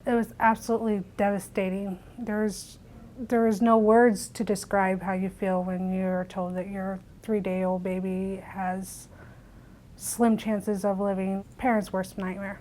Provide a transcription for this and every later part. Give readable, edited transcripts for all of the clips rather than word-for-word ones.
It was absolutely devastating. There is no words to describe how you feel when you're told that your 3-day-old baby has slim chances of living. Parents' worst nightmare.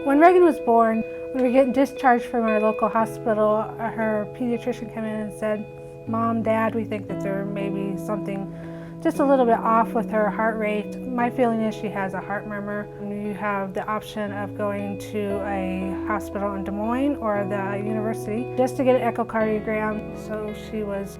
When Reagen was born, when we were getting discharged from our local hospital, her pediatrician came in and said, "Mom, Dad, we think that there may be something just a little bit off with her heart rate. My feeling is she has a heart murmur. You have the option of going to a hospital in Des Moines or the university just to get an echocardiogram." So she was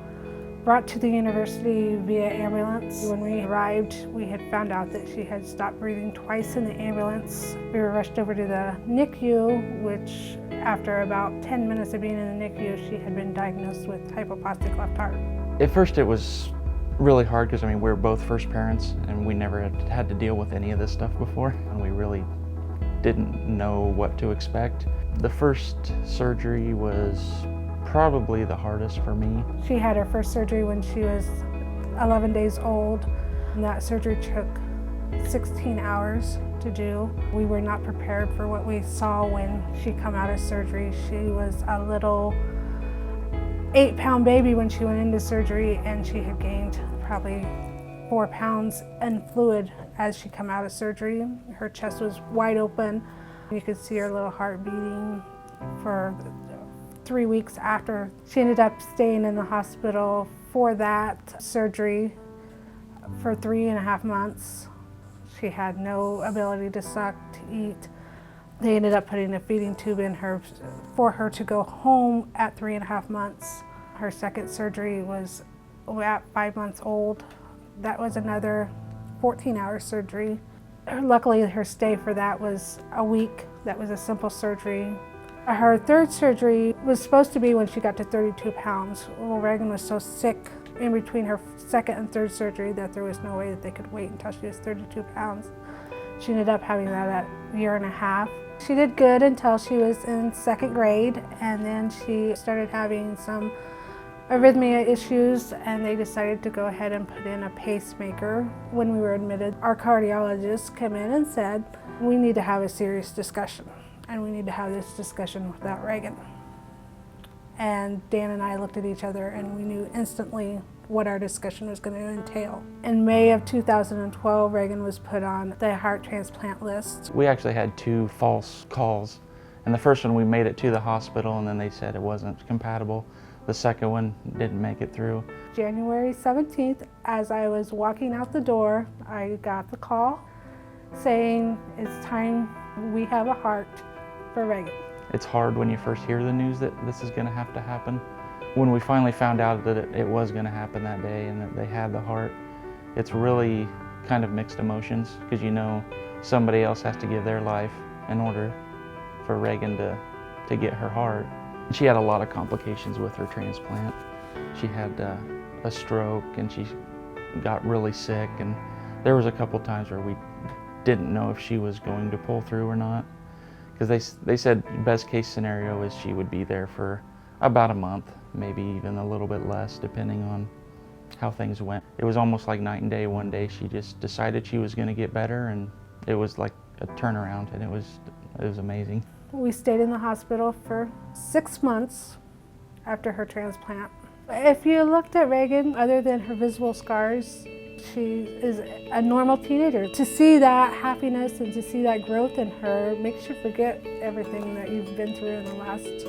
brought to the university via ambulance. When we arrived, we had found out that she had stopped breathing twice in the ambulance. We were rushed over to the NICU, which after about 10 minutes of being in the NICU, she had been diagnosed with hypoplastic left heart. At first it was really hard because, we're both first parents and we never had to deal with any of this stuff before, and we really didn't know what to expect. The first surgery was probably the hardest for me. She had her first surgery when she was 11 days old, and that surgery took 16 hours to do. We were not prepared for what we saw when she come out of surgery. She was a little 8-pound baby when she went into surgery, and she had gained probably 4 pounds in fluid as she come out of surgery. Her chest was wide open. You could see her little heart beating for 3 weeks after. She ended up staying in the hospital for that surgery for 3.5 months. She had no ability to suck, to eat. They ended up putting a feeding tube in her for her to go home at 3.5 months. Her second surgery was at 5 months old. That was another 14-hour surgery. Luckily, her stay for that was a week. That was a simple surgery. Her third surgery was supposed to be when she got to 32 pounds. Well, Reagen was so sick in between her second and third surgery that there was no way that they could wait until she was 32 pounds. She ended up having that at 1.5 years. She did good until she was in 2nd grade, and then she started having some arrhythmia issues, and they decided to go ahead and put in a pacemaker. When we were admitted, our cardiologist came in and said, "We need to have a serious discussion, and we need to have this discussion without Reagen." And Dan and I looked at each other and we knew instantly what our discussion was going to entail. In May of 2012, Reagen was put on the heart transplant list. We actually had 2 false calls, and the first one we made it to the hospital and then they said it wasn't compatible. The second one didn't make it through. January 17th, as I was walking out the door, I got the call saying, "It's time, we have a heart for Reagen." It's hard when you first hear the news that this is going to have to happen. When we finally found out that it was going to happen that day and that they had the heart, it's really kind of mixed emotions because somebody else has to give their life in order for Reagen to get her heart. She had a lot of complications with her transplant. She had a stroke and she got really sick, and there was a couple times where we didn't know if she was going to pull through or not, because they said best case scenario is she would be there for about a month, maybe even a little bit less depending on how things went. It was almost like night and day. One day she just decided she was going to get better, and it was like a turnaround, and it was amazing. We stayed in the hospital for 6 months after her transplant. If you looked at Reagen, other than her visible scars, she is a normal teenager. To see that happiness and to see that growth in her makes you forget everything that you've been through in the last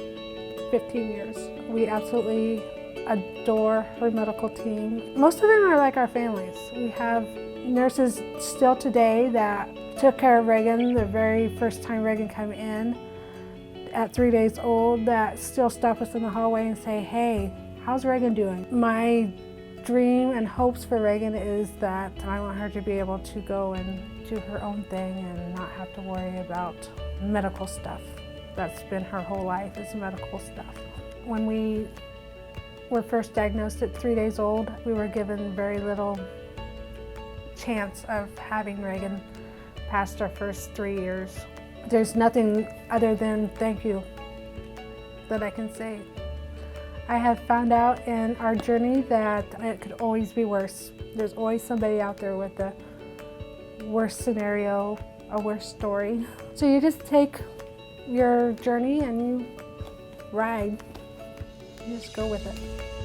15 years. We absolutely adore her medical team. Most of them are like our families. We have nurses still today that took care of Reagen the very first time Reagen came in at 3 days old, that still stop us in the hallway and say, "Hey, how's Reagen doing?" My dream and hopes for Reagen is that I want her to be able to go and do her own thing and not have to worry about medical stuff. That's been her whole life, is medical stuff. When we were first diagnosed at 3 days old, we were given very little chance of having Reagen past our first 3 years. There's nothing other than thank you that I can say. I have found out in our journey that it could always be worse. There's always somebody out there with a worst scenario, a worst story. So you just take your journey and you ride. You just go with it.